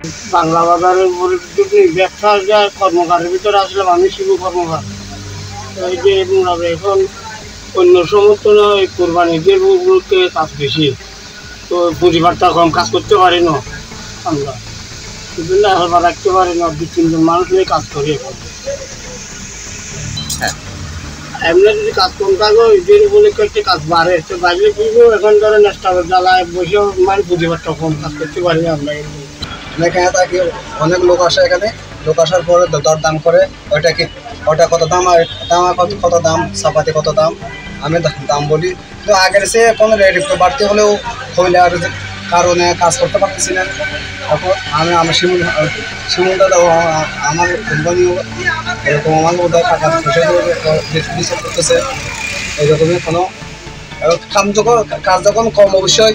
বাংলা বাজারের পরিস্থিতি ব্যবসা যা কর্মকারের ভিতরে আসলে আমি শুধু কর্মকার এই যে এখন অন্য সমস্ত এই কোরবানি ঈদের গুলোতে কাজ বেশি, তো পরিবারটা কম কাজ করতে পারি না আমরা, সেজন্য এখন রাখতে পারি না, 2-3 জন মানুষ নিয়ে কাজ করি এখন। এমনি যদি কাজ কম থাকো ঈদের উপলক্ষে একটা কাজ বাড়ে, তো বাড়লে কি এখন ধরেন স্টাফের জ্বালায় বসে মানে পরিবারটা কম কাজ করতে পারি না আমরা। এখানে থাকি অনেক লোক আসে, এখানে লোক আসার পরে দরদাম করে ওটা কত দাম, আর কত দাম, চাপাতি কত দাম, আমি দাম বলি। তো আগের সে কোনো রেট একটু বাড়তি হলেও হইলে আর কারণে কাজ করতে পারতেছি না। তারপর আমার শিমুল দাদা আমার কোম্পানিও এরকম আমার বোধহয় টাকা পয়সা করতেছে, এরকমই কোনো কাজ যখন কম অবশ্যই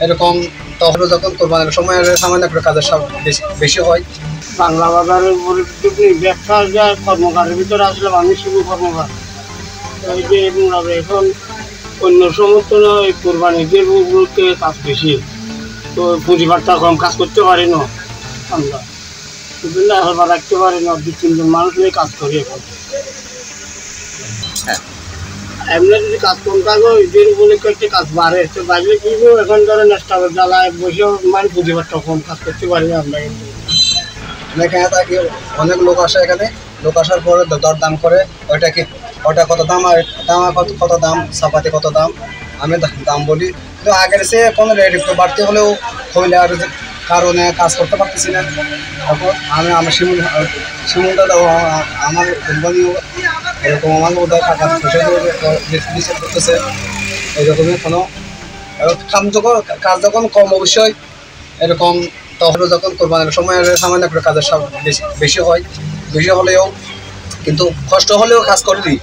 এরকম, তখন যখন কোরবানির সময় সামান্য করে কাজের সব বেশি হয়। বাংলা বাজারের পরিস্থিতি ব্যবসা যা কর্মকারের ভিতরে আসলে আমি শুধু কর্মকার এই যে এখন অন্য সমস্ত এই কোরবানি ঈদের গুলোতে কাজ বেশি, তো পরিবারটা কম কাজ করতে পারি না আমরা, সেজন্য এখন রাখতে পারি না, 2-3 জন মানুষ নিয়ে কাজ করি এখন। এমনি যদি কাজ কম থাকো ঈদের উপলক্ষে একটা কাজ বাড়ে, তো বাড়লে কি এখন ধরেন স্টাফের জ্বালায় বসে মানে পরিবারটা কম কাজ করতে পারি না আমরা। এখানে থাকি অনেক লোক আসে, এখানে লোক আসার পরে দরদাম করে ওটা কত দাম, আর কত দাম, চাপাতি কত দাম, আমি দাম বলি। তো আগের সে কোনো রেট একটু বাড়তি হলেও হইলে আর কারণে কাজ করতে পারতেছি না। তারপর আমার শিমুল দাদা আমার কোম্পানিও এরকম আমার বোধহয় টাকা পয়সা করতেছে, এরকমই কোনো কাজ যখন কম অবশ্যই এরকম, তখন যখন কোরবানির সময় সামান্য করে কাজের সব বেশি হয়, বেশি হলেও কিন্তু কষ্ট হলেও কাজ করে দিই।